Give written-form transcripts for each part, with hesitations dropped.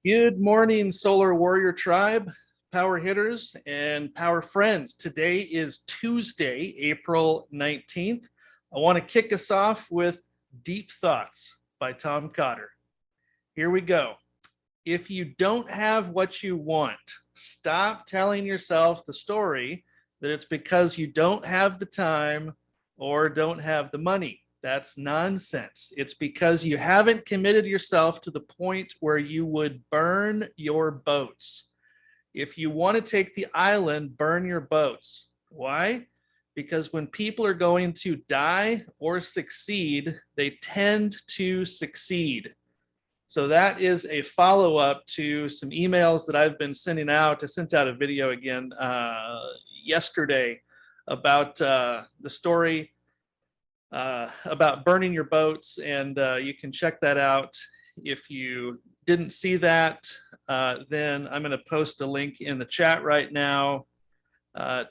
Good morning, Solar Warrior Tribe, Power Hitters, and Power Friends. Today is Tuesday, April 19th. I want to kick us off with Deep Thoughts by Tom Cotter. Here we go. If you don't have what you want, stop telling yourself the story that it's because you don't have the time or don't have the money. That's nonsense. It's because you haven't committed yourself to the point where you would burn your boats. If you want to take the island, burn your boats. Why? Because when people are going to die or succeed, they tend to succeed. So that is a follow-up to some emails that I've been sending out. I sent out a video again yesterday about the story about burning your boats, and you can check that out. If you didn't see that, then I'm going to post a link in the chat right now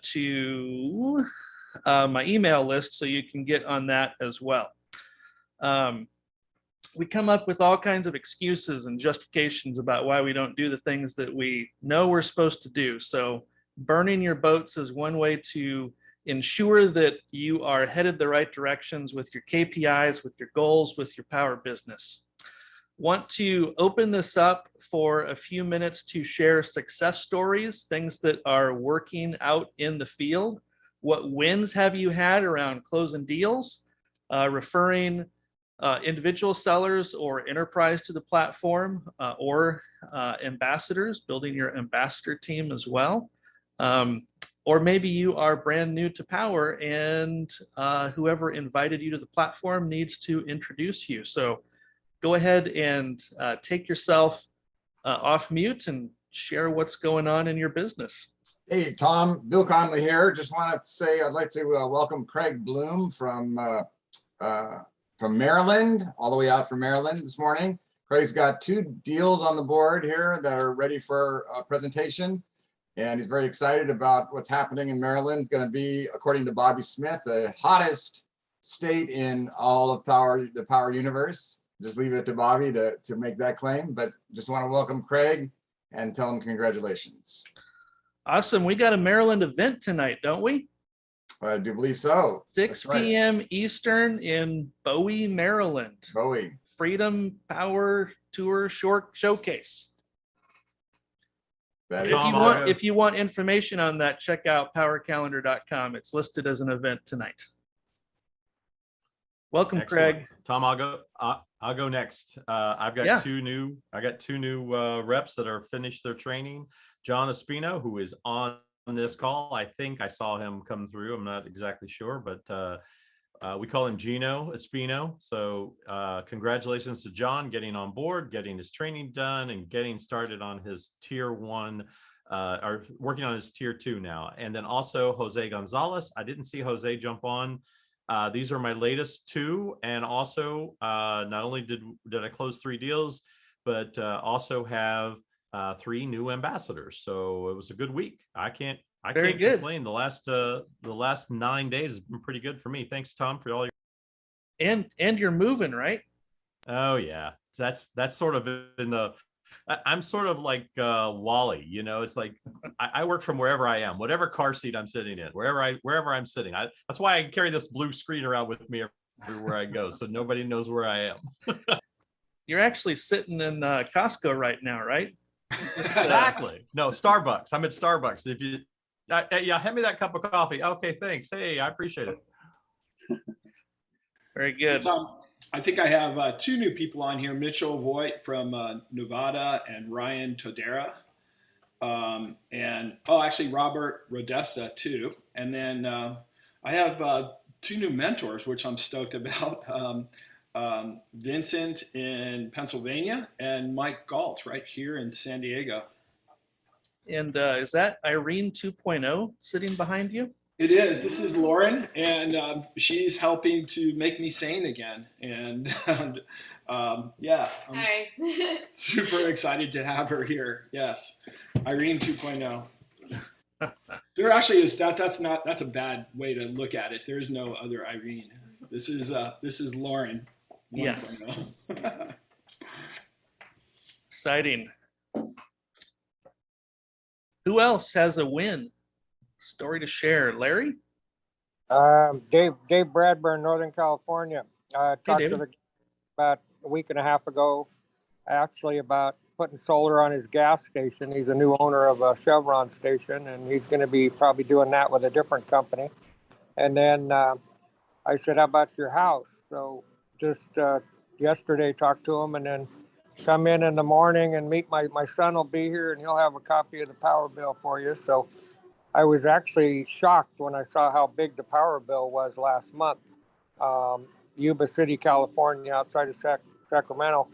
to my email list so you can get on that as well. We come up with all kinds of excuses and justifications about why we don't do the things that we know we're supposed to do. So burning your boats is one way to ensure that you are headed the right directions with your KPIs, with your goals, with your power business. Want to open this up for a few minutes to share success stories, things that are working out in the field. What wins have you had around closing deals, referring individual sellers or enterprise to the platform, or ambassadors, building your ambassador team as well. Or maybe you are brand new to Power and whoever invited you to the platform needs to introduce you. So go ahead and take yourself off mute and share what's going on in your business. Hey, Tom, Bill Conley here. Just want to say I'd like to welcome Craig Bloom from Maryland, all the way out from Maryland this morning. Craig's got 2 deals on the board here that are ready for a presentation. And he's very excited about what's happening in Maryland. It's going to be, according to Bobby Smith, the hottest state in all of the Power universe. Just leave it to Bobby to make that claim. But just want to welcome Craig and tell him congratulations. Awesome. We got a Maryland event tonight, don't we? I do believe so. 6 p.m. Eastern in Bowie, Maryland. Bowie. Freedom Power Tour Showcase. If you want information on that, check out powercalendar.com. It's listed as an event tonight. Welcome, Excellent. Craig. Tom, I'll go next. I've got two new reps that are finished their training. John Espino, who is on this call. I think I saw him come through. I'm not exactly sure, but we call him Gino Espino. So congratulations to John getting on board, getting his training done, and getting started on his tier 1, or working on his tier 2 now. And then also Jose Gonzalez. I didn't see Jose jump on. These are my latest 2. And also not only did I close 3 deals, but also have 3 new ambassadors. So it was a good week. I can't complain. The last 9 days has been pretty good for me. Thanks, Tom, for all your and you're moving, right? Oh yeah, that's sort of in the. I'm sort of like Wally, you know. It's like I work from wherever I am, whatever car seat I'm sitting in, wherever I'm sitting. That's why I carry this blue screen around with me everywhere I go, so nobody knows where I am. You're actually sitting in Costco right now, right? Exactly. No, Starbucks. I'm at Starbucks. If you, yeah, hand me that cup of coffee. Okay, thanks. Hey, I appreciate it. Very good. I think I have 2 new people on here: Mitchell Voigt from Nevada and Ryan Todera, and actually Robert Rodesta too. And then I have 2 new mentors, which I'm stoked about. Vincent in Pennsylvania and Mike Galt right here in San Diego. And is that Irene 2.0 sitting behind you? It is. This is Lauren, and she's helping to make me sane again. And yeah, Hi. super excited to have her here. Yes, Irene 2.0. There actually is that's a bad way to look at it. There is no other Irene. This is Lauren. Yes. Exciting. Who else has a win story to share? Larry? Dave Bradburn, Northern California. Talked to David. the about a week and a half ago, actually, about putting solar on his gas station. He's a new owner of a Chevron station, and he's going to be probably doing that with a different company. And then I said, "How about your house?" So just yesterday, talked to him, and then come in the morning and meet my son. Will be here, and he'll have a copy of the power bill for you. So I was actually shocked when I saw how big the power bill was last month. Yuba City, California, outside of Sacramento.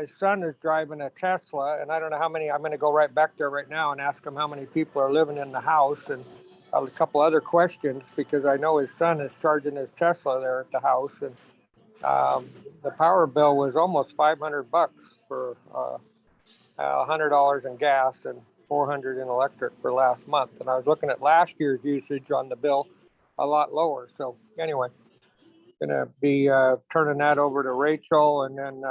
His son is driving a Tesla, and I don't know how many. I'm going to go right back there right now and ask him how many people are living in the house, and a couple other questions, because I know his son is charging his Tesla there at the house, and the power bill was almost $500 for $100 in gas and $400 in electric for last month. And I was looking at last year's usage on the bill, a lot lower. So anyway, gonna be turning that over to Rachel, and then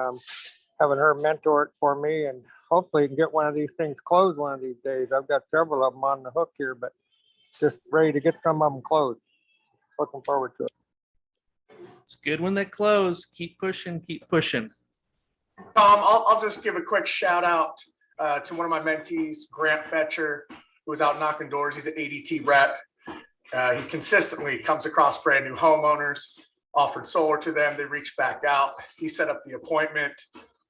having her mentor it for me, and hopefully can get one of these things closed one of these days. I've got several of them on the hook here, but just ready to get some of them closed. Looking forward to it. It's good when they close. Keep pushing, keep pushing. I'll just give a quick shout out to one of my mentees, Grant Fetcher, who was out knocking doors. He's an ADT rep. He consistently comes across brand new homeowners, offered solar to them. They reached back out. He set up the appointment.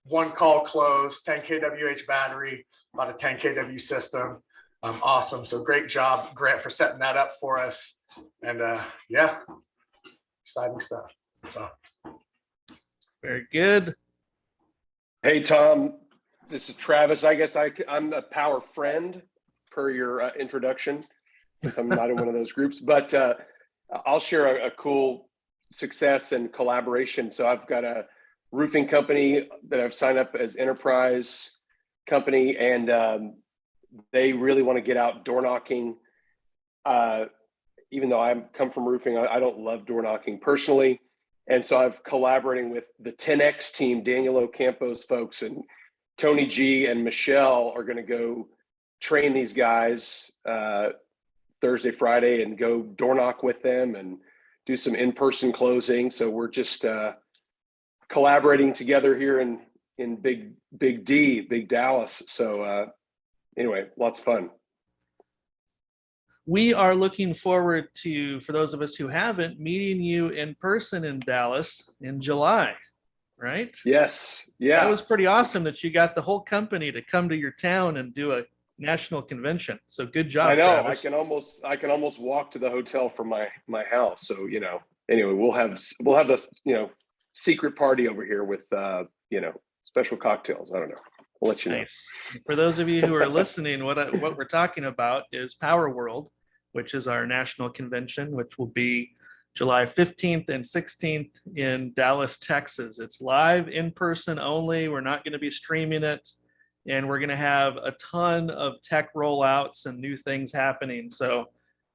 One call closed, 10 kWh battery, about a 10 kW system. Awesome. So great job, Grant, for setting that up for us. And yeah, exciting stuff. So. Very good. Hey, Tom, this is Travis. I guess I'm a power friend per your introduction, since I'm not in one of those groups, but I'll share a cool success and collaboration. So I've got a roofing company that I've signed up as enterprise company, and they really want to get out door knocking. Even though I come from roofing, I don't love door knocking personally. And so I've collaborating with the 10X team, Daniel Ocampo's folks, and Tony G and Michelle are going to go train these guys Thursday, Friday, and go door knock with them and do some in-person closing. So we're just collaborating together here in Big Dallas. So anyway, lots of fun. We are looking forward to, for those of us who haven't, meeting you in person in Dallas in July, right? Yes. Yeah. That was pretty awesome that you got the whole company to come to your town and do a national convention. So good job. I know. Travis. I can almost walk to the hotel from my house. So, anyway, we'll have this, secret party over here with, special cocktails. I don't know. We'll let you know. Nice. For those of you who are listening, what we're talking about is Power World, which is our national convention, which will be July 15th and 16th in Dallas, Texas. It's live in person only. We're not going to be streaming it. And we're going to have a ton of tech rollouts and new things happening. So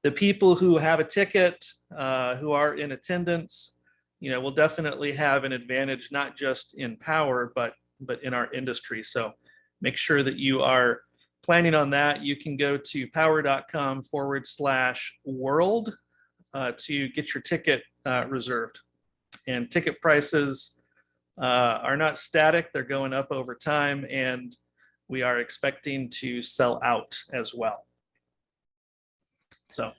the people who have a ticket, who are in attendance, will definitely have an advantage, not just in power, but in our industry. So make sure that you are planning on that. You can go to power.com/world to get your ticket reserved. And ticket prices are not static. They're going up over time, and we are expecting to sell out as well. So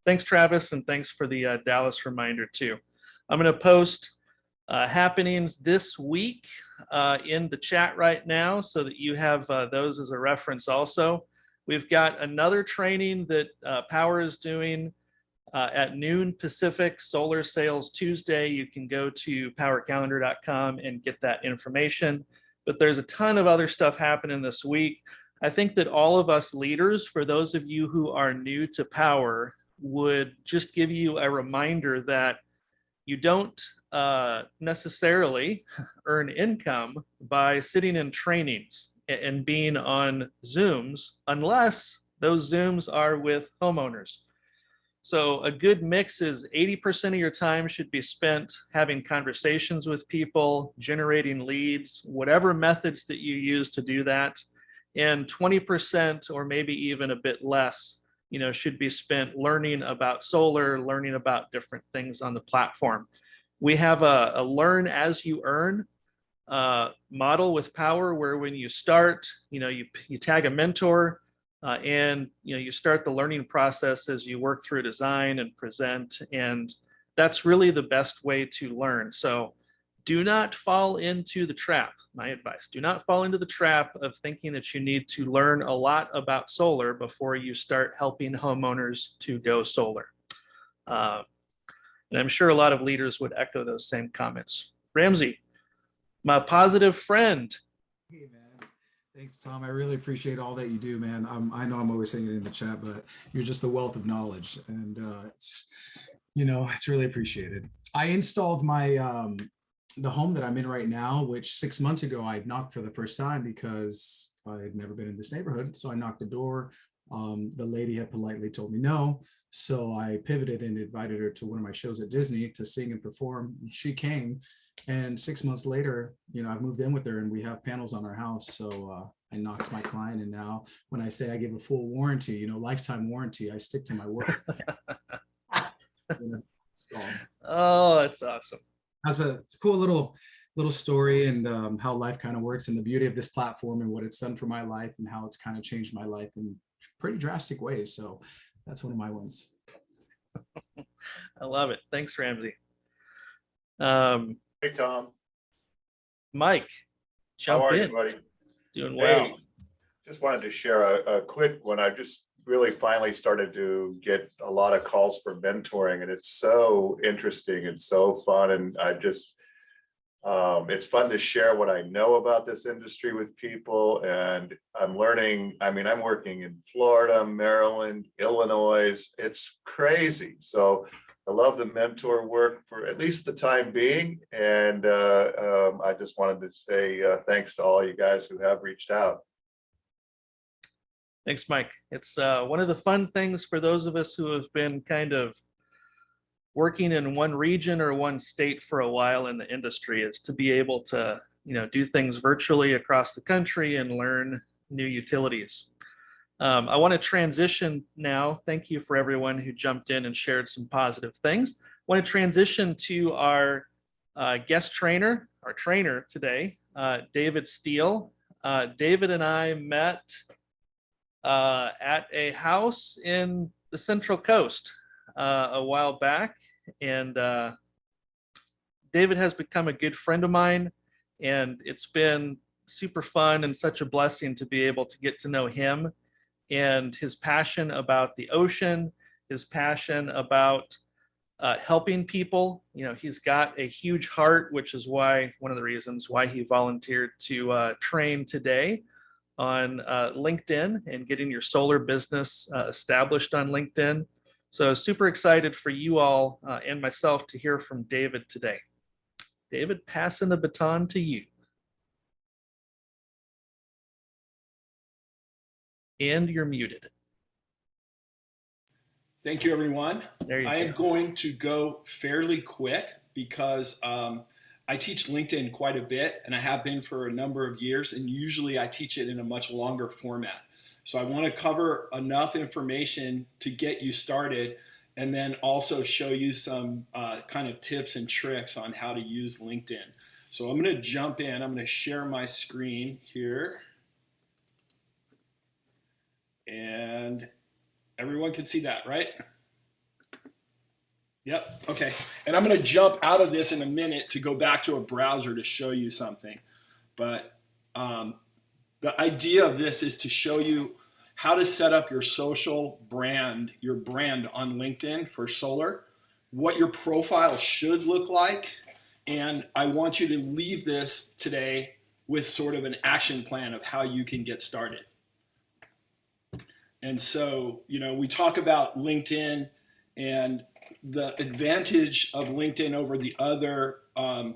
thanks, Travis, and thanks for the Dallas reminder too. I'm going to post happenings this week in the chat right now so that you have those as a reference also. We've got another training that Power is doing at noon Pacific, Solar Sales Tuesday. You can go to powercalendar.com and get that information. But there's a ton of other stuff happening this week. I think that all of us leaders, for those of you who are new to Power, would just give you a reminder that you don't necessarily earn income by sitting in trainings and being on Zooms unless those Zooms are with homeowners. So a good mix is 80% of your time should be spent having conversations with people, generating leads, whatever methods that you use to do that. And 20% or maybe even a bit less, should be spent learning about solar, learning about different things on the platform. We have a learn as you earn model with Power, where when you start, you tag a mentor, and you start the learning process as you work through design and present, and that's really the best way to learn. So do not fall into the trap. My advice: do not fall into the trap of thinking that you need to learn a lot about solar before you start helping homeowners to go solar. And I'm sure a lot of leaders would echo those same comments. Ramsey, my positive friend. Hey, man. Thanks, Tom. I really appreciate all that you do, man. I know I'm always saying it in the chat, but you're just a wealth of knowledge, and it's really appreciated. I installed my the home that I'm in right now, which 6 months ago I knocked for the first time because I had never been in this neighborhood. So I knocked the door. The lady had politely told me no. So I pivoted and invited her to one of my shows at Disney to sing and perform. She came, and 6 months later, I've moved in with her and we have panels on our house. So I knocked my client, and now when I say I give a full warranty, lifetime warranty, I stick to my word. So, Oh, that's awesome. it's a cool little story, and how life kind of works, and the beauty of this platform and what it's done for my life, and how it's kind of changed my life in pretty drastic ways. So that's one of my ones. I love it. Thanks, Ramsey. Hey, Tom. Mike, How jump are in. you, buddy? Doing well. Hey, just wanted to share a quick one. I've just really finally started to get a lot of calls for mentoring, and it's so interesting and so fun. And I just, it's fun to share what I know about this industry with people. And I'm learning, I'm working in Florida, Maryland, Illinois. It's crazy. So I love the mentor work for at least the time being. And I just wanted to say thanks to all you guys who have reached out. Thanks, Mike. It's one of the fun things for those of us who have been kind of working in one region or one state for a while in the industry, is to be able to, do things virtually across the country and learn new utilities. I want to transition now. Thank you for everyone who jumped in and shared some positive things. I want to transition to our guest trainer, our trainer today, David Steele. David and I met at a house in the Central Coast a while back, and David has become a good friend of mine, and it's been super fun and such a blessing to be able to get to know him and his passion about the ocean, his passion about helping people. He's got a huge heart, which is why one of the reasons why he volunteered to train today on LinkedIn and getting your solar business established on LinkedIn. So super excited for you all and myself to hear from David today. David, passing the baton to you. And you're muted. Thank you, everyone. There you I go. am going to go fairly quick because I teach LinkedIn quite a bit, and I have been for a number of years, and usually I teach it in a much longer format. So I want to cover enough information to get you started, and then also show you some kind of tips and tricks on how to use LinkedIn. So I'm going to jump in. I'm going to share my screen here. And everyone can see that, right? Yep, okay. And I'm gonna jump out of this in a minute to go back to a browser to show you something. But the idea of this is to show you how to set up your social brand, your brand on LinkedIn for solar, what your profile should look like. And I want you to leave this today with sort of an action plan of how you can get started. And so, we talk about LinkedIn, and the advantage of LinkedIn over the other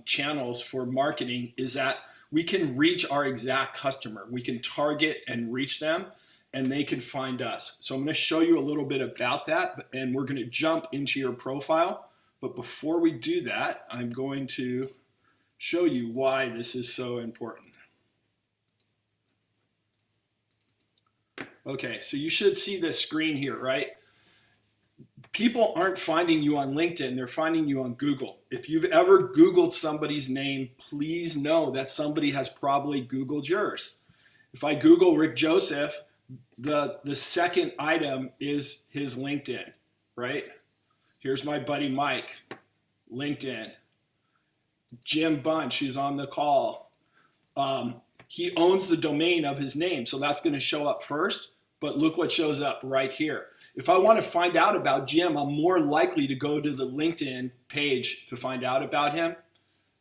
channels for marketing is that we can reach our exact customer. We can target and reach them. and they can find us. So I'm going to show you a little bit about that, and we're going to jump into your profile. But before we do that, I'm going to show you why this is so important. Okay, so you should see this screen here, right? People aren't finding you on LinkedIn, they're finding you on Google. If you've ever Googled somebody's name, please know that somebody has probably Googled yours. If I Google Rick Joseph, the second item is his LinkedIn, right? Here's my buddy Mike, LinkedIn. Jim Bunch, who's on the call. He owns the domain of his name, so that's going to show up first. But look what shows up right here. If I want to find out about Jim, I'm more likely to go to the LinkedIn page to find out about him.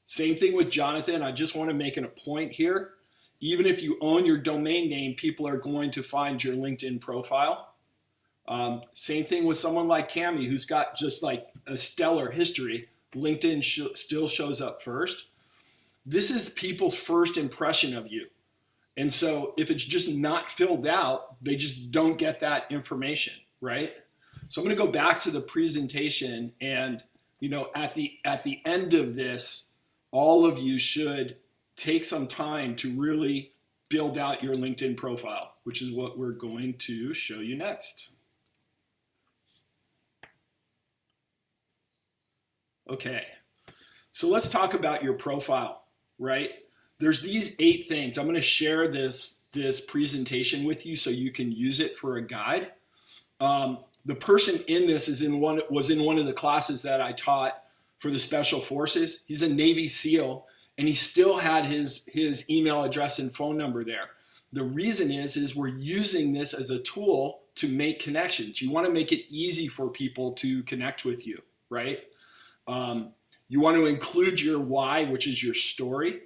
Same thing with Jonathan. I just want to make it a point here. Even if you own your domain name, people are going to find your LinkedIn profile. Same thing with someone like Cami, who's got just like a stellar history. LinkedIn still shows up first. This is people's first impression of you. And so if it's just not filled out, they just don't get that information, right? So I'm going to go back to the presentation, and at the end of this, all of you should take some time to really build out your LinkedIn profile, which is what we're going to show you next. Okay, so let's talk about your profile, right? There's these 8 things. I'm going to share this presentation with you so you can use it for a guide. The person in this was in one of the classes that I taught for the Special Forces. He's a Navy SEAL, and he still had his email address and phone number there. The reason is we're using this as a tool to make connections. You want to make it easy for people to connect with you, right? You want to include your why, which is your story.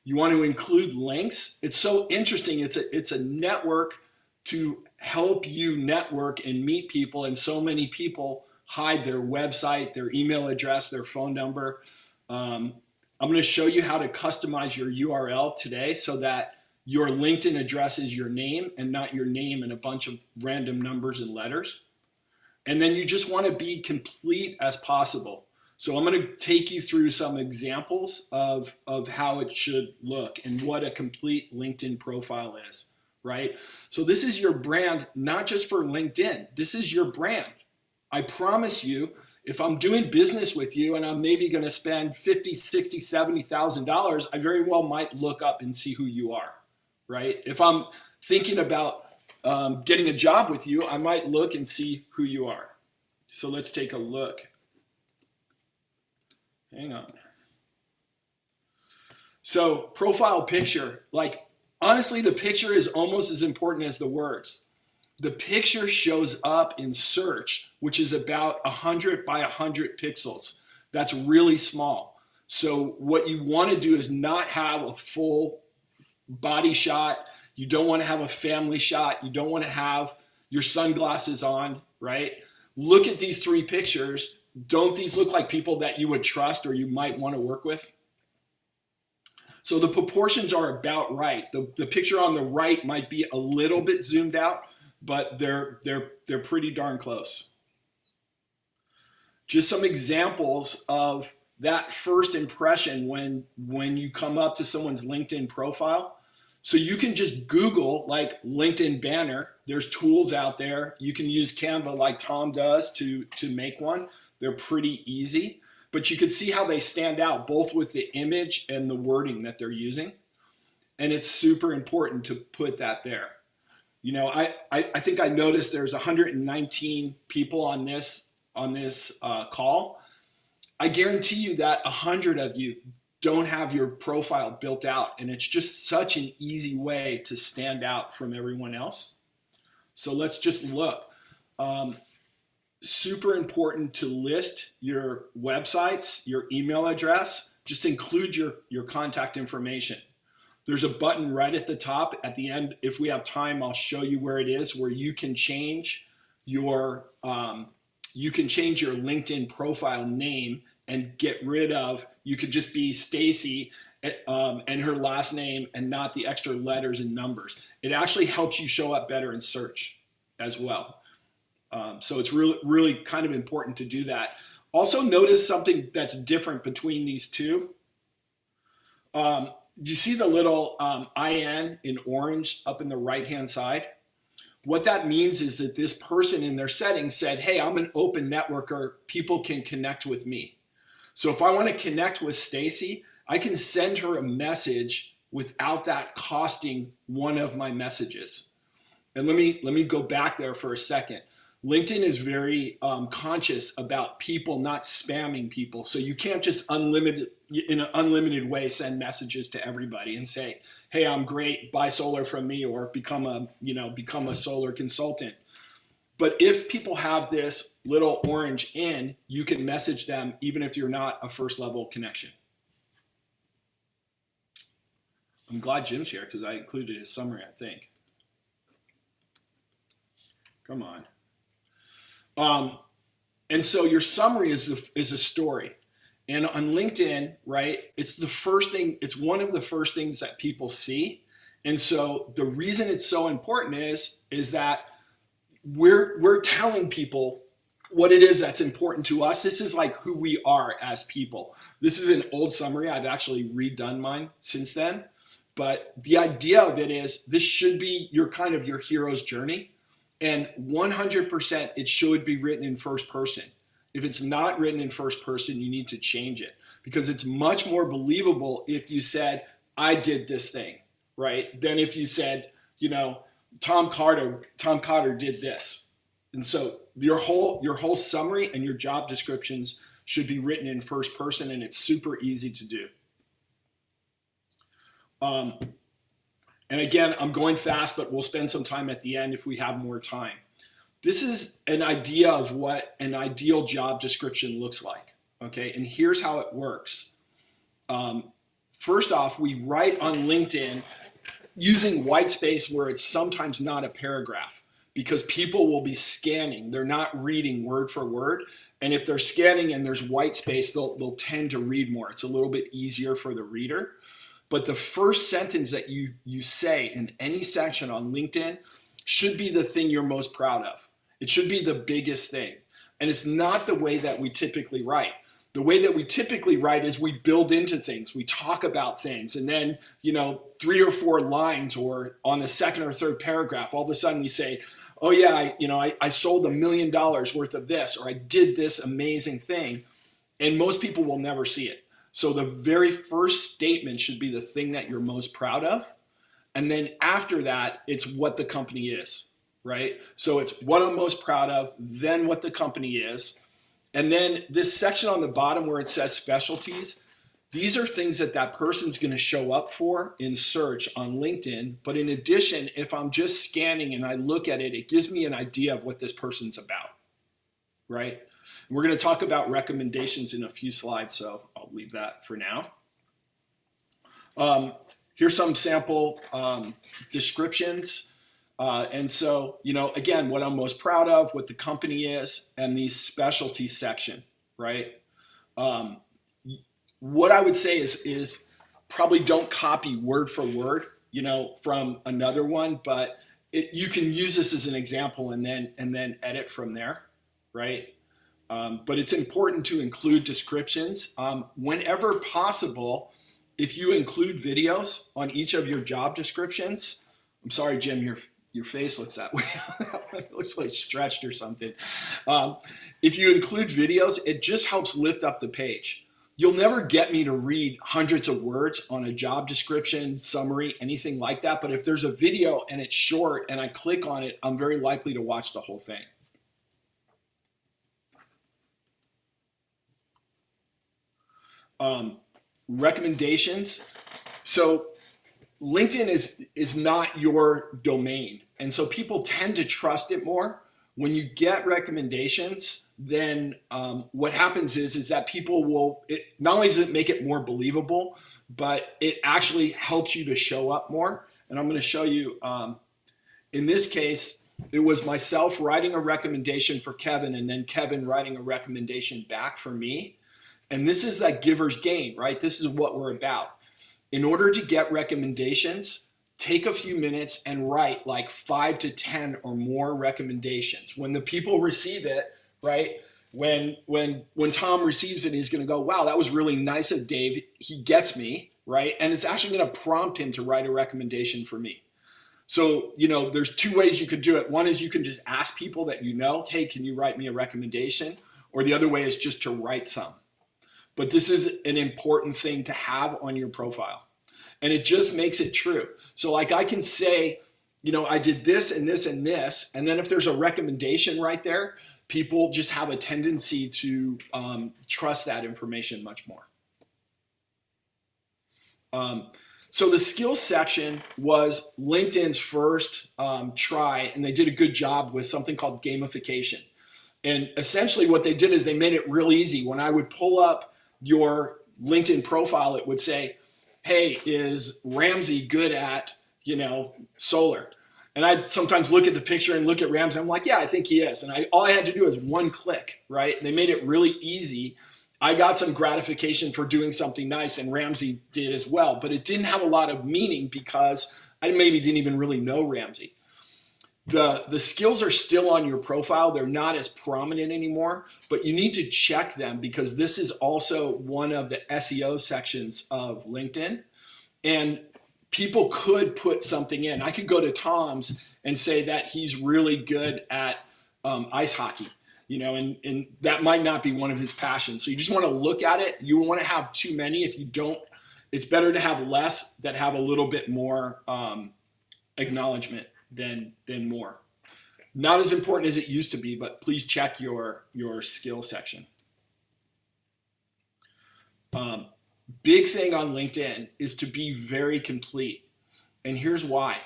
You want to include links. It's so interesting. It's a network to help you network and meet people, and so many people hide their website, their email address, their phone number. I'm going to show you how to customize your URL today so that your LinkedIn address is your name and not your name and a bunch of random numbers and letters. And then you just want to be complete as possible. So I'm going to take you through some examples of how it should look and what a complete LinkedIn profile is, right? So this is your brand, not just for LinkedIn. This is your brand. I promise you, if I'm doing business with you and I'm maybe going to spend $50,000, $60,000, $70,000, I very well might look up and see who you are, right? If I'm thinking about getting a job with you, I might look and see who you are. So let's take a look. Hang on. So profile picture, like honestly, the picture is almost as important as the words. The picture shows up in search, which is about 100 by 100 pixels. That's really small. So what you want to do is not have a full body shot. You don't want to have a family shot. You don't want to have your sunglasses on, right? Look at these 3 pictures. Don't these look like people that you would trust or you might want to work with? So the proportions are about right. The picture on the right might be a little bit zoomed out, but they're pretty darn close. Just some examples of that first impression when you come up to someone's LinkedIn profile. So you can just Google like LinkedIn banner. There's tools out there. You can use Canva like Tom does to make one. They're pretty easy, but you can see how they stand out both with the image and the wording that they're using. And it's super important to put that there. I think I noticed there's 119 people on this call. I guarantee you that 100 of you don't have your profile built out, and it's just such an easy way to stand out from everyone else. So let's just look. Super important to list your websites, your email address, just include your contact information. There's a button right at the top. At the end, if we have time, I'll show you where it is, where you can change your LinkedIn profile name and get rid of, you could just be Stacy and her last name and not the extra letters and numbers. It actually helps you show up better in search as well. So it's really, really kind of important to do that. Also notice something that's different between these two. You see the little IN in orange up in the right-hand side? What that means is that this person in their settings said, hey, I'm an open networker. People can connect with me. So if I want to connect with Stacy, I can send her a message without that costing one of my messages. And let me go back there for a second. LinkedIn is very conscious about people not spamming people. So you can't just in an unlimited way send messages to everybody and say, hey, I'm great, buy solar from me, or become a solar consultant. But if people have this little orange in, you can message them even if you're not a first level connection. I'm glad Jim's here because I included his summary, I think. Come on. And so your summary is a story. And on LinkedIn, right, it's the first thing, it's one of the first things that people see. And so the reason it's so important is that we're telling people what it is that's important to us. This is like who we are as people. This is an old summary. I've actually redone mine since then. But the idea of it is this should be your kind of your hero's journey. And 100% it should be written in first person. If it's not written in first person, you need to change it because it's much more believable if you said, I did this thing, right? Than if you said, Tom Cotter did this. And so your whole summary and your job descriptions should be written in first person, and it's super easy to do. And again, I'm going fast, but we'll spend some time at the end if we have more time. This is an idea of what an ideal job description looks like, okay? And here's how it works. First off, we write on LinkedIn using white space where it's sometimes not a paragraph because people will be scanning. They're not reading word for word. And if they're scanning and there's white space, they'll tend to read more. It's a little bit easier for the reader. But the first sentence that you say in any section on LinkedIn should be the thing you're most proud of. It should be the biggest thing. And it's not the way that we typically write. The way that we typically write is we build into things. We talk about things. And then, 3 or 4 lines or on the second or third paragraph, all of a sudden we say, oh yeah, I sold $1 million worth of this, or I did this amazing thing. And most people will never see it. So the very first statement should be the thing that you're most proud of. And then after that, it's what the company is, right? So it's what I'm most proud of, then what the company is. And then this section on the bottom where it says specialties, these are things that person's going to show up for in search on LinkedIn. But in addition, if I'm just scanning and I look at it, it gives me an idea of what this person's about, right? We're going to talk about recommendations in a few slides, so I'll leave that for now. Here's some sample descriptions. And so, again, what I'm most proud of, what the company is, and the specialty section, right? What I would say is probably don't copy word for word, from another one, but you can use this as an example and then edit from there, right? But it's important to include descriptions. Whenever possible, if you include videos on each of your job descriptions, I'm sorry, Jim, your face looks that way. It looks like stretched or something. If you include videos, it just helps lift up the page. You'll never get me to read hundreds of words on a job description, summary, anything like that. But if there's a video and it's short and I click on it, I'm very likely to watch the whole thing. Recommendations. So LinkedIn is not your domain. And so people tend to trust it more. When you get recommendations, then what happens is that people will, not only does it make it more believable, but it actually helps you to show up more. And I'm going to show you, in this case, it was myself writing a recommendation for Kevin and then Kevin writing a recommendation back for me. And this is that giver's gain, right? This is what we're about. In order to get recommendations, take a few minutes and write like 5 to 10 or more recommendations. When the people receive it, right? When Tom receives it, he's going to go, wow, that was really nice of Dave. He gets me, right? And it's actually going to prompt him to write a recommendation for me. So, there's two ways you could do it. One is you can just ask people that hey, can you write me a recommendation? Or the other way is just to write some. But this is an important thing to have on your profile. And it just makes it true. So like I can say, I did this and this and this. And then if there's a recommendation right there, people just have a tendency to trust that information much more. So the skills section was LinkedIn's first try, and they did a good job with something called gamification. And essentially what they did is they made it real easy. When I would pull up your LinkedIn profile, it would say, hey, is Ramsey good at, solar? And I'd sometimes look at the picture and look at Ramsey. I'm like, yeah, I think he is. And all I had to do is one click, right? And they made it really easy. I got some gratification for doing something nice, and Ramsey did as well. But it didn't have a lot of meaning because I maybe didn't even really know Ramsey. The skills are still on your profile. They're not as prominent anymore, but you need to check them because this is also one of the SEO sections of LinkedIn. And people could put something in. I could go to Tom's and say that he's really good at ice hockey, and that might not be one of his passions. So you just want to look at it. You want to have too many. If you don't, it's better to have less that have a little bit more acknowledgement than more. Not as important as it used to be, but please check your skill section. Big thing on LinkedIn is to be very complete. And here's why.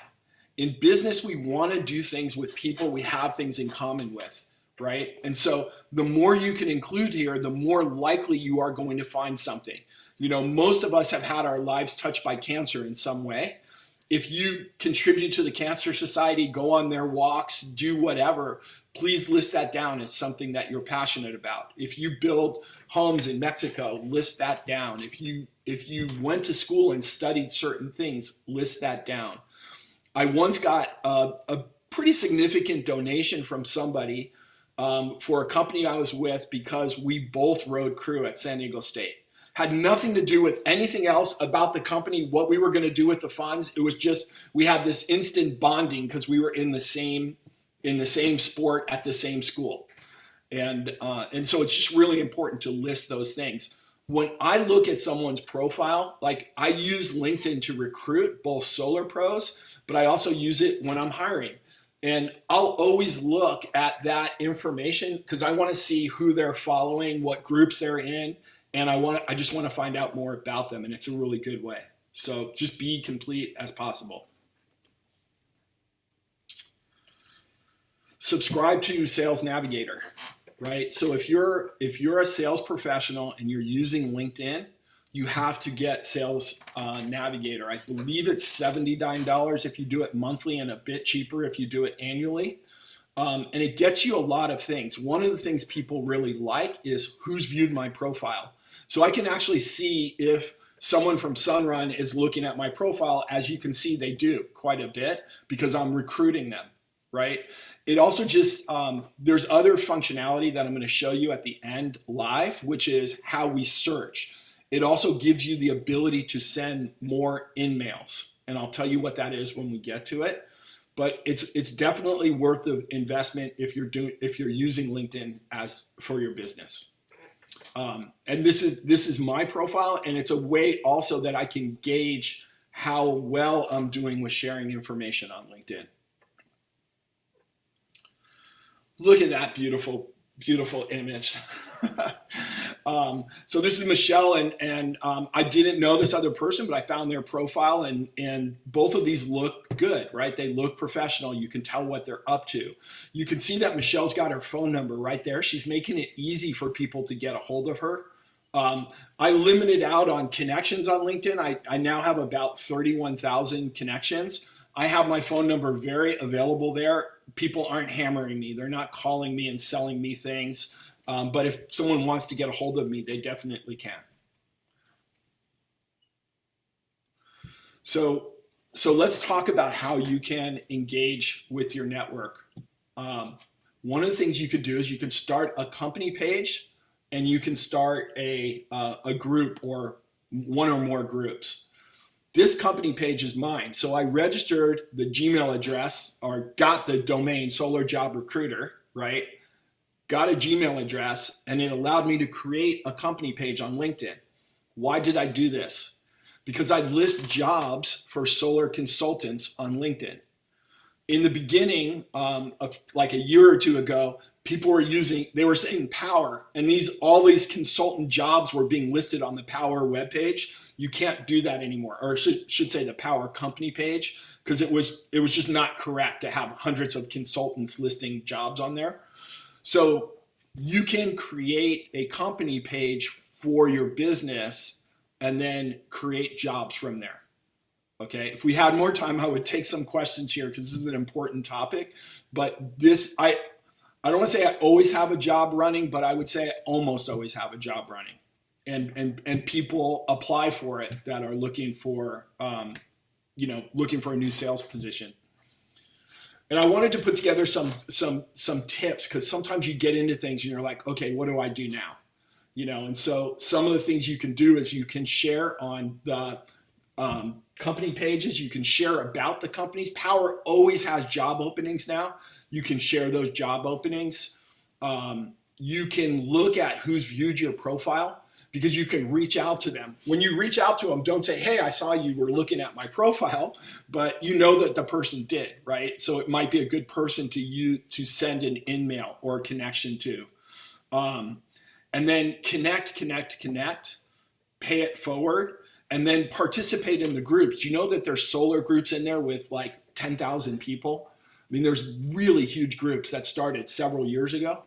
In business, we want to do things with people we have things in common with, right? And so the more you can include here, the more likely you are going to find something. Most of us have had our lives touched by cancer in some way. If you contribute to the Cancer Society, go on their walks, do whatever, please list that down as something that you're passionate about. If you build homes in Mexico, list that down. If you went to school and studied certain things, list that down. I once got a pretty significant donation from somebody for a company I was with because we both rode crew at San Diego State. Had nothing to do with anything else about the company, what we were going to do with the funds. It was just we had this instant bonding because we were in the same sport at the same school, and so it's just really important to list those things. When I look at someone's profile, like I use LinkedIn to recruit both solar pros, but I also use it when I'm hiring. And I'll always look at that information because I want to see who they're following, what groups they're in. And I just want to find out more about them, and it's a really good way. So just be complete as possible. Subscribe to Sales Navigator, right? So if you're a sales professional and you're using LinkedIn, you have to get Sales Navigator. I believe it's $79 if you do it monthly and a bit cheaper if you do it annually. And it gets you a lot of things. One of the things people really like is who's viewed my profile. So I can actually see if someone from Sunrun is looking at my profile. As you can see, they do quite a bit because I'm recruiting them, right? It also just, there's other functionality that I'm going to show you at the end live, which is how we search. It also gives you the ability to send more in-mails. And I'll tell you what that is when we get to it. But it's definitely worth the investment if you're using LinkedIn for your business. And this is my profile, and it's a way also that I can gauge how well I'm doing with sharing information on LinkedIn. Look at that beautiful image. So this is Michelle, and I didn't know this other person, but I found their profile, and both of these look good, right? They look professional. You can tell what they're up to. You can see that Michelle's got her phone number right there. She's making it easy for people to get a hold of her. I limited out on connections on LinkedIn. I now have about 31,000 connections. I have my phone number very available there. People aren't hammering me. They're not calling me and selling me things. But if someone wants to get a hold of me, they definitely can. So let's talk about how you can engage with your network. One of the things you could do is you can start a company page, and you can start a group or one or more groups. This company page is mine. So I registered the Gmail address, or got the domain Solar Job Recruiter, right? Got a Gmail address, and it allowed me to create a company page on LinkedIn. Why did I do this? Because I list jobs for solar consultants on LinkedIn. In the beginning, of like a year or two ago, people were saying Power, and all these consultant jobs were being listed on the Power webpage. You can't do that anymore, or should say the Power company page, because it was just not correct to have hundreds of consultants listing jobs on there. So you can create a company page for your business and then create jobs from there. Okay, if we had more time, I would take some questions here because this is an important topic. But I don't want to say I always have a job running, but I would say I almost always have a job running, and people apply for it that are looking for looking for a new sales position. And I wanted to put together some tips, because sometimes you get into things and you're like, okay, what do I do now? And so some of the things you can do is you can share on the company pages. You can share about the companies. Power always has job openings now. You can share those job openings. You can look at who's viewed your profile, because you can reach out to them. When you reach out to them, don't say, hey, I saw you were looking at my profile, but you know that the person did, right? So it might be a good person to send an email or a connection to. And then connect, pay it forward, and then participate in the groups. You know that there's solar groups in there with like 10,000 people. I mean, there's really huge groups that started several years ago.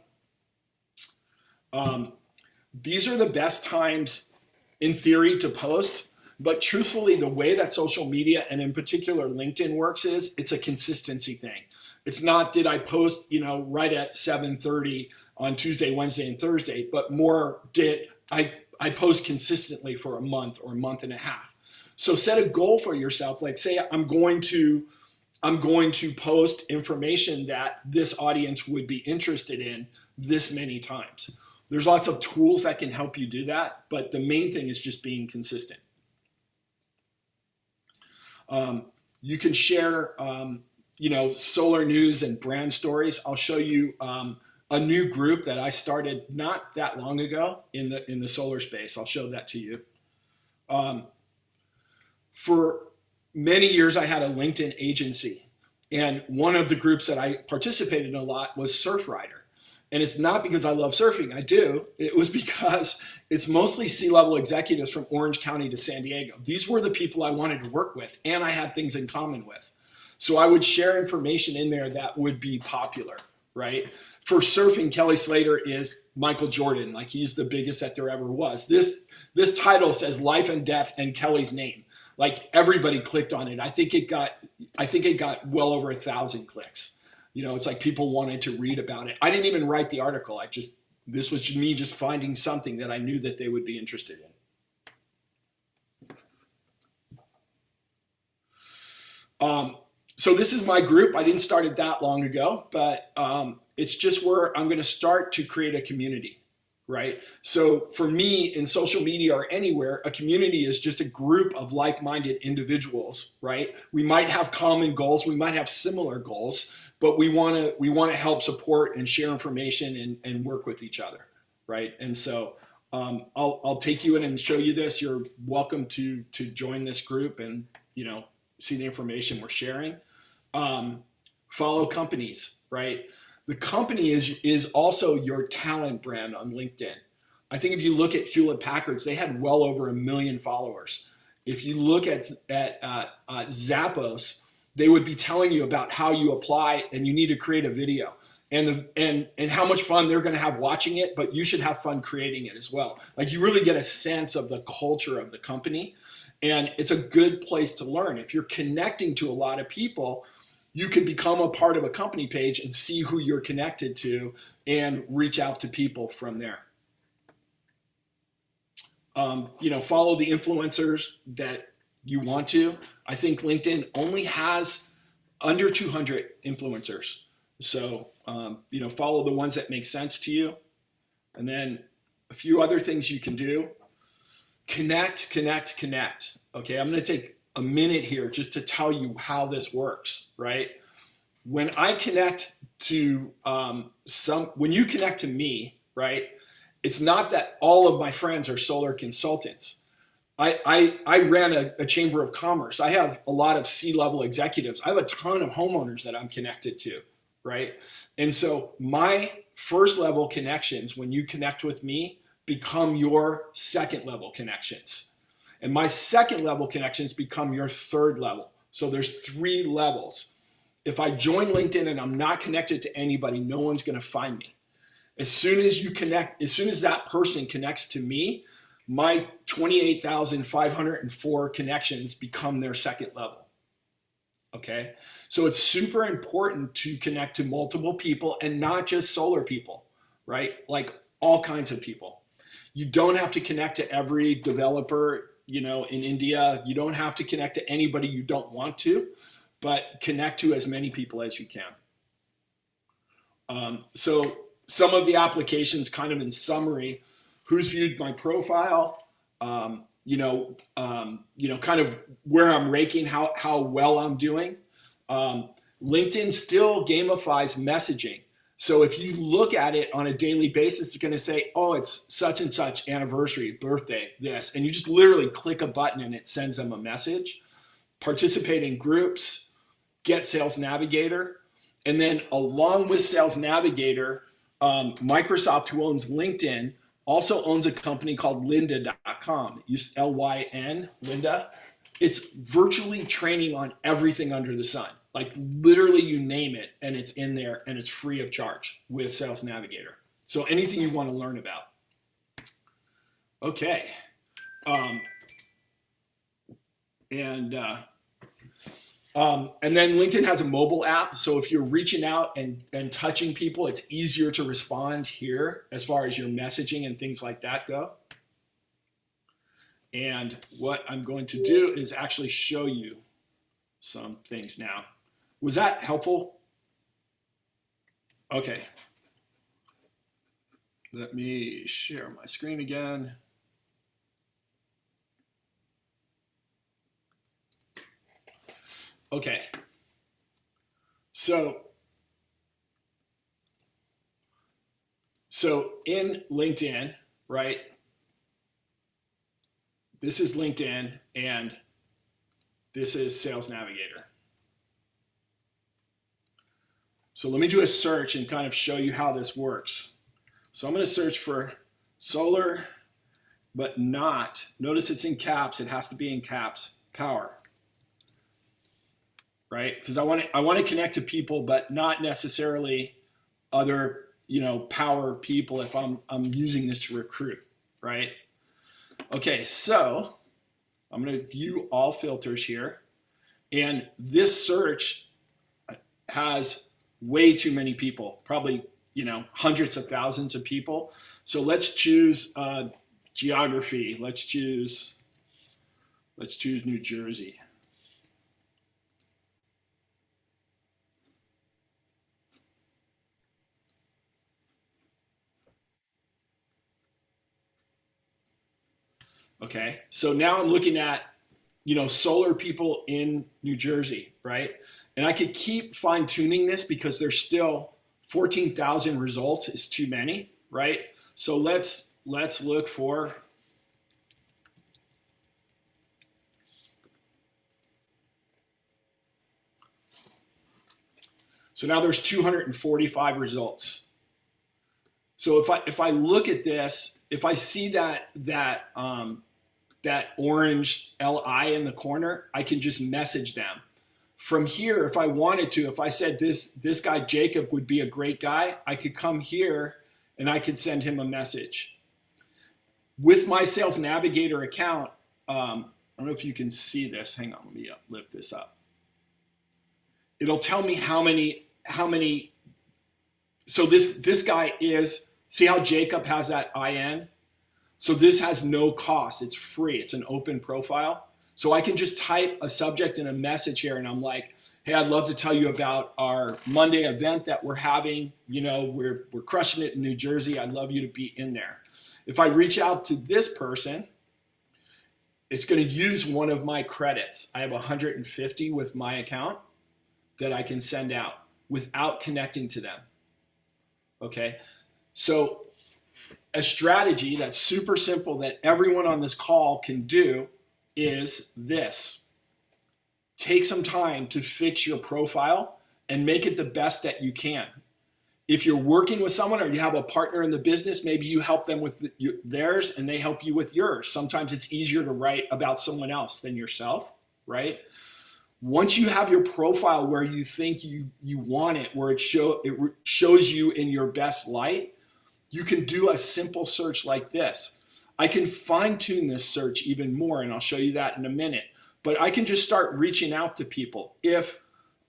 These are the best times in theory to post, but truthfully, the way that social media, and in particular LinkedIn, works is it's a consistency thing. It's not, did I post, right at 7:30 on Tuesday, Wednesday, and Thursday, but more, did I post consistently for a month or a month and a half. So set a goal for yourself. Like, say I'm going to post information that this audience would be interested in this many times. There's lots of tools that can help you do that, but the main thing is just being consistent. You can share, solar news and brand stories. I'll show you a new group that I started not that long ago in the solar space. I'll show that to you. For many years, I had a LinkedIn agency, and one of the groups that I participated in a lot was Surfrider. And it's not because I love surfing, I do. It was because it's mostly C-level executives from Orange County to San Diego. These were the people I wanted to work with, and I had things in common with. So I would share information in there that would be popular, right? For surfing, Kelly Slater is Michael Jordan. Like, he's the biggest that there ever was. This title says life and death and Kelly's name. Like, everybody clicked on it. I think it got well over 1,000 clicks. It's like people wanted to read about it. I didn't even write the article. This was me just finding something that I knew that they would be interested in. So this is my group. I didn't start it that long ago, but it's just where I'm going to start to create a community, right? So for me, in social media or anywhere, a community is just a group of like-minded individuals, right? We might have common goals. We might have similar goals, but we want to help support and share information and work with each other, right? And so I'll take you in and show you this. You're welcome to join this group and see the information we're sharing. Follow companies, right? The company is also your talent brand on LinkedIn. I think if you look at Hewlett Packard's, they had well over 1 million followers. If you look at Zappos, they would be telling you about how you apply, and you need to create a video, and how much fun they're going to have watching it, but you should have fun creating it as well. Like, you really get a sense of the culture of the company, and it's a good place to learn. If you're connecting to a lot of people, you can become a part of a company page and see who you're connected to and reach out to people from there. Follow the influencers that you want to. I think LinkedIn only has under 200 influencers. So, follow the ones that make sense to you. And then a few other things you can do. Connect. Okay, I'm going to take a minute here just to tell you how this works, right? When I connect to when you connect to me, right? It's not that all of my friends are solar consultants. I ran a chamber of commerce. I have a lot of C-level executives. I have a ton of homeowners that I'm connected to, right? And so my first level connections, when you connect with me, become your second level connections. And my second level connections become your third level. So there's 3 levels. If I join LinkedIn and I'm not connected to anybody, no one's going to find me. As soon as that person connects to me, my 28,504 connections become their second level. Okay. So it's super important to connect to multiple people and not just solar people, right? Like all kinds of people. You don't have to connect to every developer, in India. You don't have to connect to anybody you don't want to, but connect to as many people as you can. So some of the applications, kind of in summary, who's viewed my profile, kind of where I'm ranking, how well I'm doing. LinkedIn still gamifies messaging. So if you look at it on a daily basis, it's going to say, oh, it's such and such anniversary, birthday, this. And you just literally click a button and it sends them a message. Participate in groups, get Sales Navigator. And then along with Sales Navigator, Microsoft, who owns LinkedIn, also owns a company called lynda.com. Lyn, Lynda. It's virtually training on everything under the sun. Like literally you name it and it's in there and it's free of charge with Sales Navigator. So anything you want to learn about. Okay. And then LinkedIn has a mobile app. So if you're reaching out and touching people, it's easier to respond here as far as your messaging and things like that go. And what I'm going to do is actually show you some things now. Was that helpful? Okay. Let me share my screen again. Okay. So in LinkedIn, right? This is LinkedIn and this is Sales Navigator. So let me do a search and kind of show you how this works. So I'm going to search for solar, but not, notice it's in caps. It has to be in caps, power. Right? Because I want to connect to people, but not necessarily other, power people if I'm using this to recruit, right? Okay, so I'm going to view all filters here. And this search has way too many people, probably, hundreds of thousands of people. So let's choose geography. Let's choose New Jersey. Okay, so now I'm looking at, solar people in New Jersey, right? And I could keep fine tuning this because there's still 14,000 results is too many, right? So let's look for so now there's 245 results. So if I look at this, if I see that orange LI in the corner, I can just message them. From here, if I wanted to, if I said this guy Jacob would be a great guy, I could come here and I could send him a message. With my Sales Navigator account, I don't know if you can see this. Hang on, let me lift this up. it'll tell me how many. So this guy is, see how Jacob has that IN? So this has no cost. It's free. It's an open profile. So I can just type a subject and a message here, and I'm like, hey, I'd love to tell you about our Monday event that we're having. You know, we're crushing it in New Jersey. I'd love you to be in there. If I reach out to this person, it's going to use one of my credits. I have 150 with my account that I can send out without connecting to them. Okay. So a strategy that's super simple that everyone on this call can do is this. Take some time to fix your profile and make it the best that you can. If you're working with someone or you have a partner in the business, maybe you help them with theirs and they help you with yours. Sometimes it's easier to write about someone else than yourself, right? Once you have your profile where you think you want it, where it shows you in your best light, you can do a simple search like this. I can fine tune this search even more, and I'll show you that in a minute. But I can just start reaching out to people. If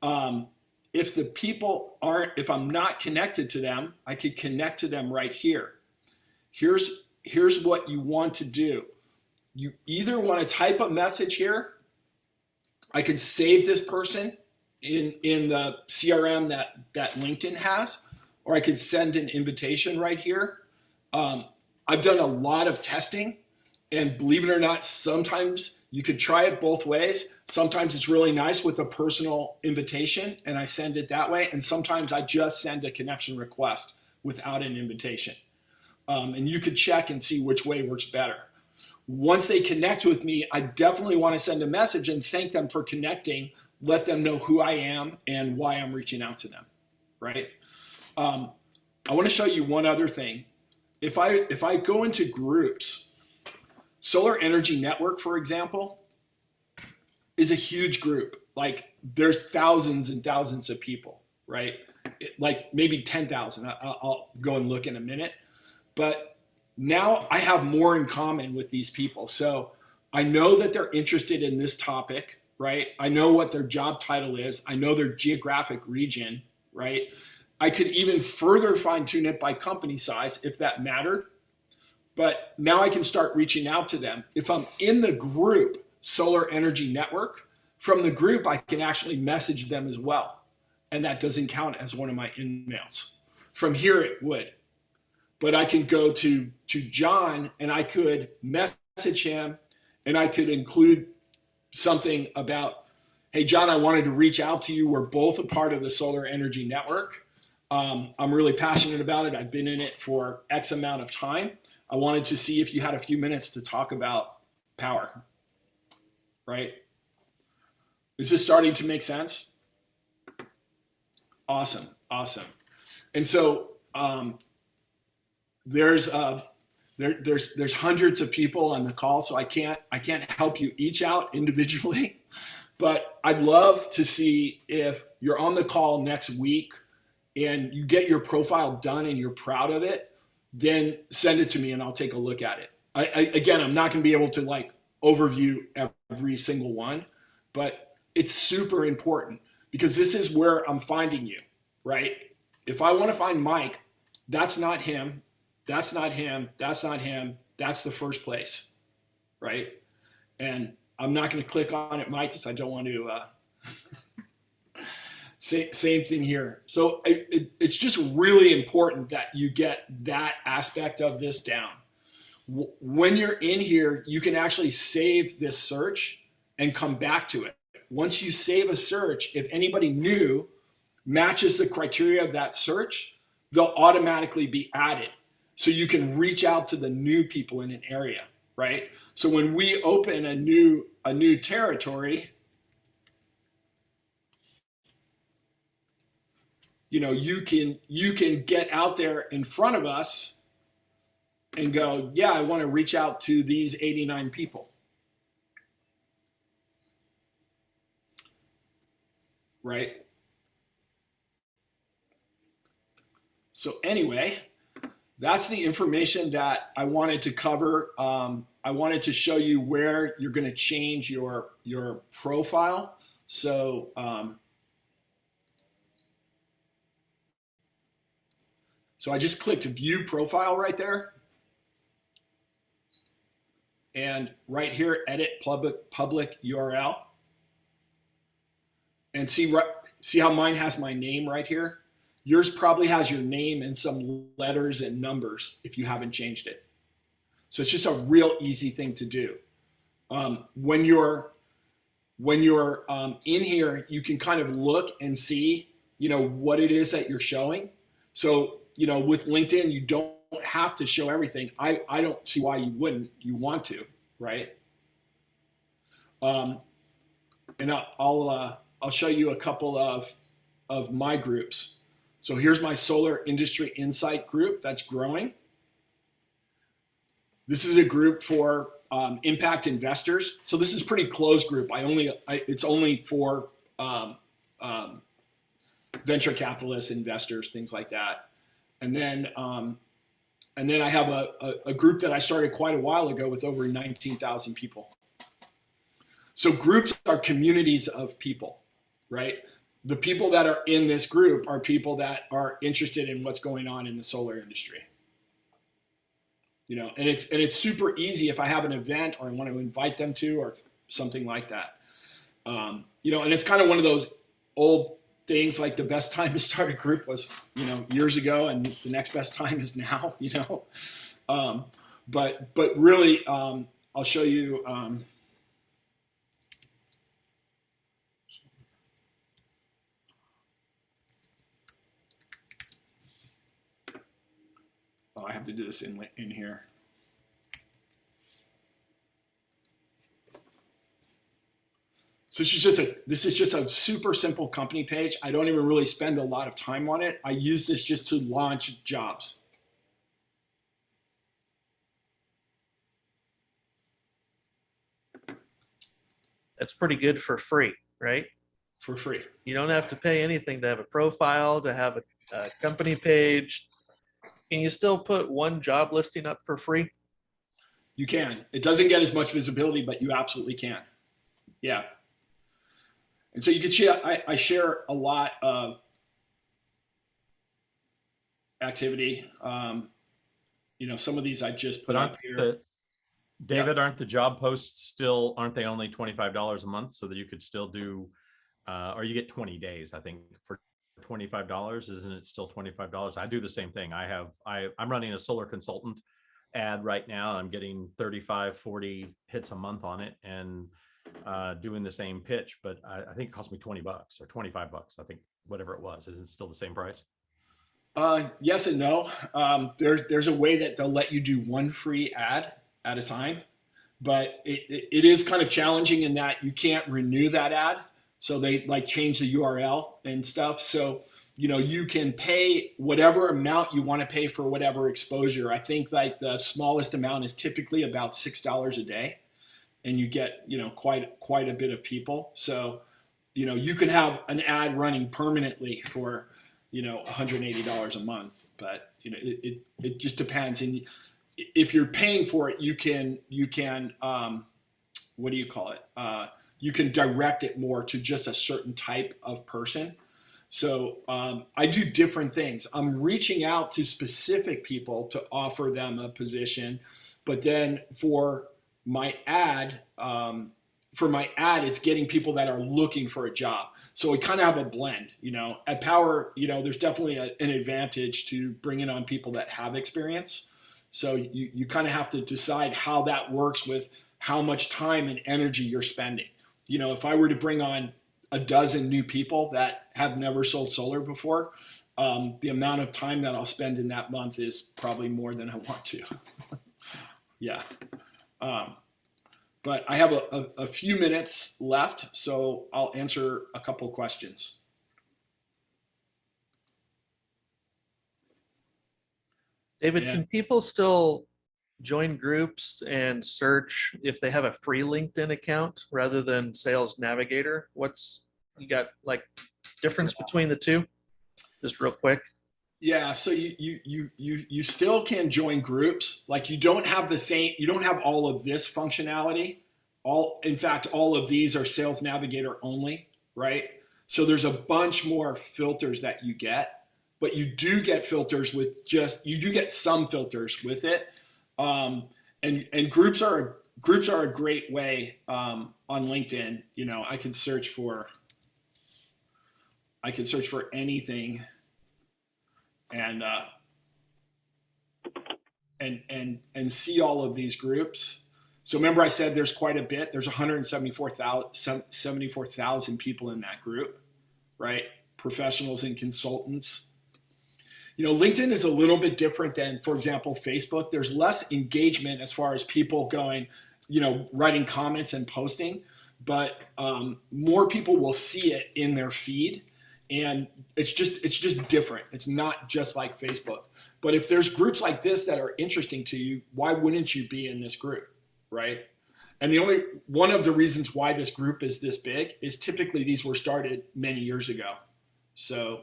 the people aren't, if I'm not connected to them, I could connect to them right here. Here's what you want to do. You either want to type a message here. I could save this person in the CRM that LinkedIn has, or I could send an invitation right here. I've done a lot of testing, and believe it or not, sometimes you could try it both ways. Sometimes it's really nice with a personal invitation and I send it that way. And sometimes I just send a connection request without an invitation. And you could check and see which way works better. Once they connect with me, I definitely want to send a message and thank them for connecting, let them know who I am and why I'm reaching out to them, right? I want to show you one other thing. If I go into groups, Solar Energy Network, for example, is a huge group. Like there's thousands and thousands of people, right? Like maybe 10,000. I'll go and look in a minute. But now I have more in common with these people. So I know that they're interested in this topic, right? I know what their job title is. I know their geographic region, right? I could even further fine tune it by company size if that mattered. But now I can start reaching out to them. If I'm in the group, Solar Energy Network, from the group, I can actually message them as well. And that doesn't count as one of my emails. From here, it would. But I can go to John and I could message him and I could include something about, hey, John, I wanted to reach out to you. We're both a part of the Solar Energy Network. I'm really passionate about it. I've been in it for X amount of time. I wanted to see if you had a few minutes to talk about power, right? Is this starting to make sense? Awesome, awesome. And so there's hundreds of people on the call, so I can't help you each out individually, but I'd love to see if you're on the call next week and you get your profile done and you're proud of it, then send it to me and I'll take a look at it. Again, I'm not going to be able to like overview every single one, but it's super important because this is where I'm finding you, right? If I want to find Mike, that's not him. That's not him. That's not him. That's the first place, right? And I'm not going to click on it, Mike, because I don't want to. Same thing here. So it's just really important that you get that aspect of this down. When you're in here, you can actually save this search and come back to it. Once you save a search, if anybody new matches the criteria of that search, they'll automatically be added. So you can reach out to the new people in an area, right? So when we open a new territory, you know, you can get out there in front of us and go, yeah, I want to reach out to these 89 people. Right? So anyway, that's the information that I wanted to cover. I wanted to show you where you're going to change your profile. So So I just clicked view profile right there. And right here, edit public URL. And see how mine has my name right here? Yours probably has your name and some letters and numbers if you haven't changed it. So it's just a real easy thing to do. When you're in here, you can kind of look and see, what it is that you're showing. So, with LinkedIn, you don't have to show everything. I don't see why you wouldn't. You want to, right? And I'll show you a couple of my groups. So here's my Solar Industry Insight group that's growing. This is a group for impact investors. So this is a pretty closed group. It's only for venture capitalists, investors, things like that. And then I have a group that I started quite a while ago with over 19,000 people. So groups are communities of people, right? The people that are in this group are people that are interested in what's going on in the solar industry. And it's super easy if I have an event or I want to invite them to or something like that. And it's kind of one of those old things, like the best time to start a group was, years ago, and the next best time is now, but really, I'll show you, I have to do this in here. So this is just a super simple company page. I don't even really spend a lot of time on it. I use this just to launch jobs. That's pretty good for free, right? For free. You don't have to pay anything to have a profile, to have a company page. Can you still put one job listing up for free? You can. It doesn't get as much visibility, but you absolutely can. Yeah. And so you can see I share a lot of activity. Some of these I just put up here. David, aren't the job posts still, aren't they only $25 a month, so that you could still do, or you get 20 days, I think, for $25? Isn't it still $25? I do the same thing. I'm running a solar consultant ad right now. I'm getting 35, 40 hits a month on it, and doing the same pitch, but I think it cost me $20 or $25. I think whatever it was. Is it still the same price? Yes and no. There's a way that they'll let you do one free ad at a time, but it is kind of challenging in that you can't renew that ad. So they change the URL and stuff. So, you can pay whatever amount you want to pay for whatever exposure. I think the smallest amount is typically about $6 a day, and you get, quite a bit of people. So, you can have an ad running permanently for, $180 a month, but it just depends. And if you're paying for it, you can what do you call it? You can direct it more to just a certain type of person. So I do different things. I'm reaching out to specific people to offer them a position, but then for my ad, it's getting people that are looking for a job. So we kind of have a blend, at Power, there's definitely an advantage to bringing on people that have experience. So you kind of have to decide how that works with how much time and energy you're spending. If I were to bring on a dozen new people that have never sold solar before, the amount of time that I'll spend in that month is probably more than I want to. Yeah. But I have a few minutes left, so I'll answer a couple questions. David, can people still join groups and search if they have a free LinkedIn account rather than Sales Navigator? You got difference between the two? Just real quick. Yeah, so you still can join groups. You don't have all of this functionality. In fact, all of these are Sales Navigator only, right? So there's a bunch more filters that you get. but you do get filters with you do get some filters with it. And groups are a great way on LinkedIn. You know, I can search for anything and see all of these groups. So remember I said there's quite a bit. There's 174,000 people in that group, right? Professionals and consultants. You know, LinkedIn is a little bit different than, for example, Facebook. There's less engagement as far as people going, you know, writing comments and posting, but more people will see it in their feed. And it's just different. It's not just like Facebook. But if there's groups like this that are interesting to you, why wouldn't you be in this group, right? And one of the reasons why this group is this big is typically these were started many years ago. So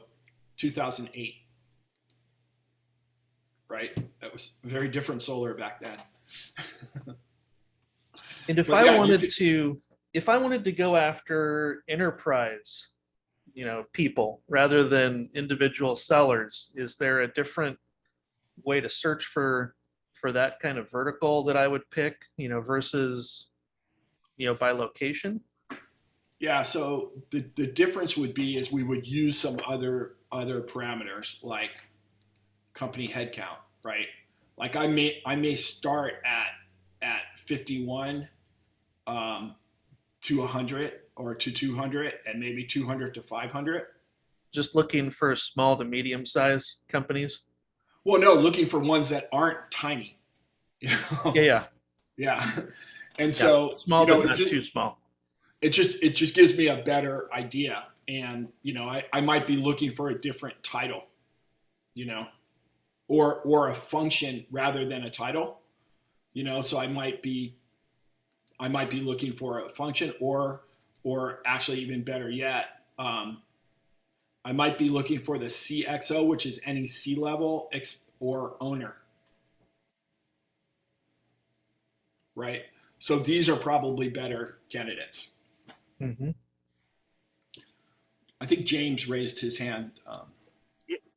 2008, right? That was very different solar back then. And if I wanted to go after enterprise, you know, people rather than individual sellers, is there a different way to search for that kind of vertical that I would pick, you know, versus, you know, by location? Yeah, so the difference would be is we would use some other parameters like company headcount, right? Like I may start at 51 to 100 or to 200 and maybe 200 to 500. Just looking for small to medium size companies. Well, no, looking for ones that aren't tiny. You know? Yeah. And so small, you know, but not too small. It just gives me a better idea. And, you know, I might be looking for a different title, you know, or a function rather than a title, you know, so I might be looking for a function or actually even better yet, I might be looking for the CXO, which is any C-level or owner, right? So these are probably better candidates. Mm-hmm. I think James raised his hand.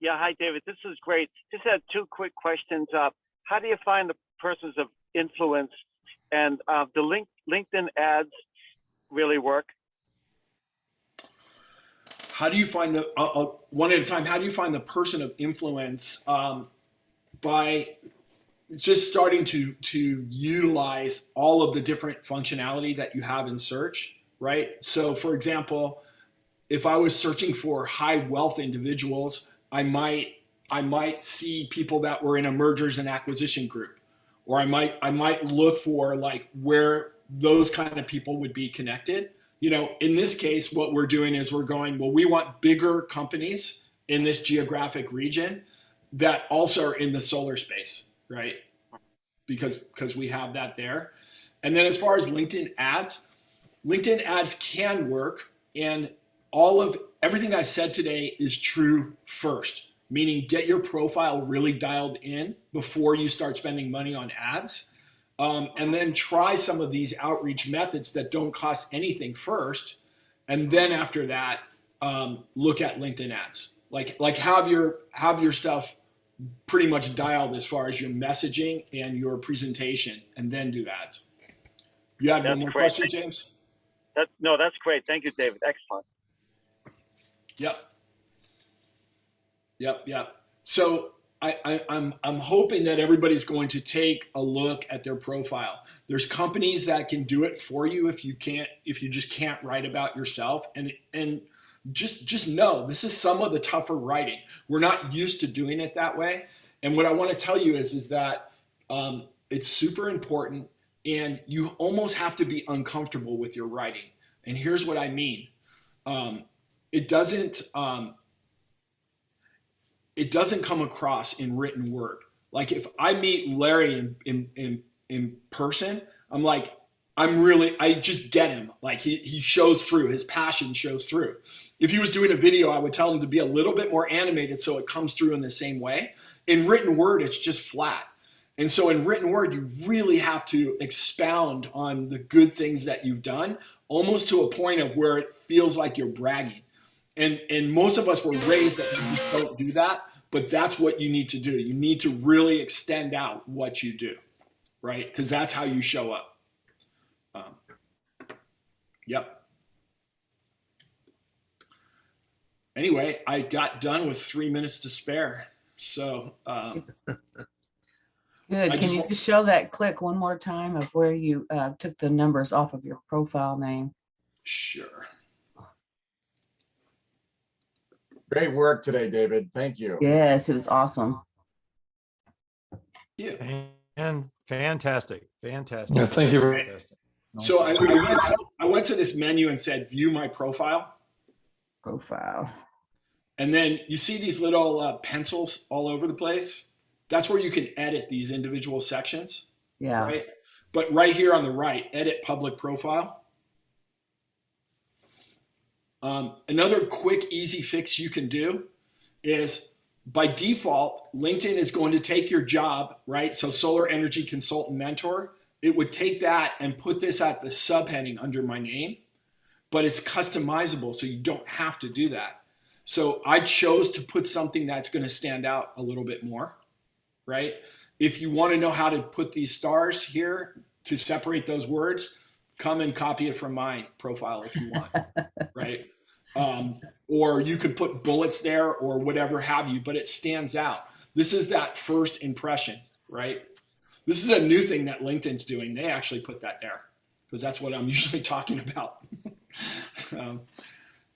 Yeah, hi, David. This is great. Just had two quick questions. How do you find the persons of influence, and the LinkedIn ads really work? How do you find one at a time? How do you find the person of influence? By just starting to utilize all of the different functionality that you have in search, right? So, for example, if I was searching for high wealth individuals, I might see people that were in a mergers and acquisition group, or I might look for like where those kind of people would be connected. You know, in this case, what we're doing is we're going, well, we want bigger companies in this geographic region that also are in the solar space, right? Because we have that there. And then as far as LinkedIn ads can work, and everything I said today is true first, meaning get your profile really dialed in before you start spending money on ads. And then try some of these outreach methods that don't cost anything first. And then after that, look at LinkedIn ads. Like have your stuff pretty much dialed as far as your messaging and your presentation, and then do ads. You had one more question, James? No, that's great. Thank you, David. Excellent. Yep. So I'm hoping that everybody's going to take a look at their profile. There's companies that can do it for you if you just can't write about yourself, and just know this is some of the tougher writing. We're not used to doing it that way. And what I want to tell you is that it's super important, and you almost have to be uncomfortable with your writing. And here's what I mean. It doesn't come across in written word. Like if I meet Larry in person, I'm like, I just get him. Like he shows through, his passion shows through. If he was doing a video, I would tell him to be a little bit more animated so it comes through in the same way. In written word, it's just flat. And so in written word, you really have to expound on the good things that you've done, almost to a point of where it feels like you're bragging. And most of us were raised that we don't do that. but that's what you need to do. You need to really extend out what you do, right? Because that's how you show up. Yep. Anyway, I got done with 3 minutes to spare. So Good. I Can just you wa- just show that click one more time of where you took the numbers off of your profile name? sure. Great work today, David. Thank you. Yes, it was awesome. Yeah. And fantastic, fantastic. Yeah, thank you very- Fantastic. So I went to this menu and said, view my profile. Profile. And then you see these little pencils all over the place. That's where you can edit these individual sections, Yeah. right? But right here on the right, edit public profile. Another quick, easy fix you can do is by default, LinkedIn is going to take your job, right? So solar energy consultant mentor, it would take that and put this at the subheading under my name, but it's customizable. So you don't have to do that. So I chose to put something that's going to stand out a little bit more, right? If you want to know how to put these stars here to separate those words, come and copy it from my profile if you want, right? Or you could put bullets there or whatever have you, but it stands out. This is that first impression, right? This is a new thing that LinkedIn's doing. They actually put that there because that's what I'm usually talking about.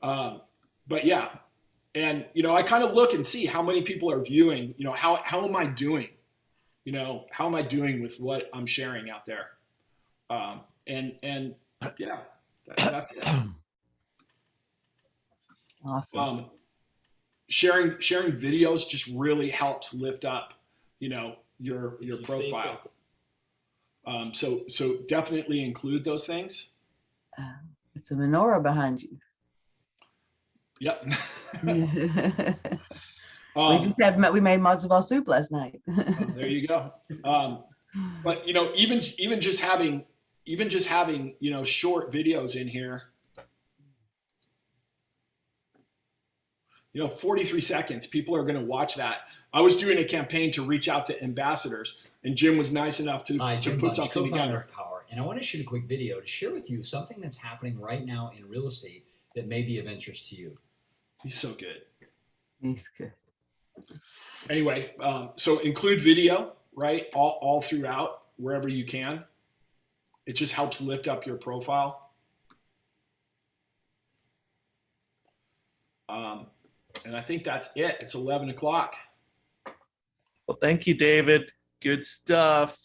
But yeah, and I kind of look and see how many people are viewing. How am I doing? How am I doing with what I'm sharing out there? And yeah, that's it. Awesome. Sharing videos just really helps lift up, your profile. So definitely include those things. It's a menorah behind you. Yep. We made matzo ball soup last night. There you go. But even just having short videos in here. 43 seconds, people are going to watch that. I was doing a campaign to reach out to ambassadors, and Jim was nice enough to put something together. Of Power, and I want to shoot a quick video to share with you something that's happening right now in real estate that may be of interest to you. He's so good. He's good. Anyway, so include video, right? All throughout, wherever you can. It just helps lift up your profile. And I think that's it. It's 11 o'clock. Well, thank you, David. Good stuff.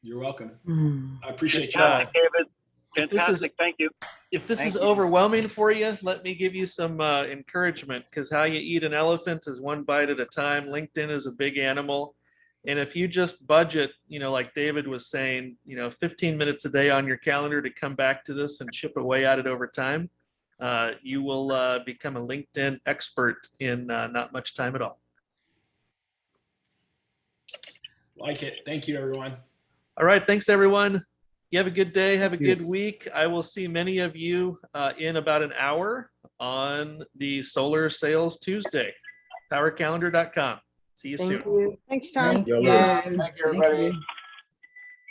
You're welcome. Mm. I appreciate you. Fantastic, David. If this is- Fantastic. Thank you. If this Thank is you. overwhelming for you, let me give you some encouragement, because how you eat an elephant is one bite at a time. LinkedIn is a big animal. And if you just budget, like David was saying, 15 minutes a day on your calendar to come back to this and chip away at it over time, you will become a LinkedIn expert in not much time at all. Like it. Thank you, everyone. All right. Thanks, everyone. You have a good day. Have a good week. I will see many of you in about an hour on the Solar Sales Tuesday. PowerCalendar.com. See you soon. Thank you. Thanks, Tom. Thank you. Thank you, everybody. Thank you.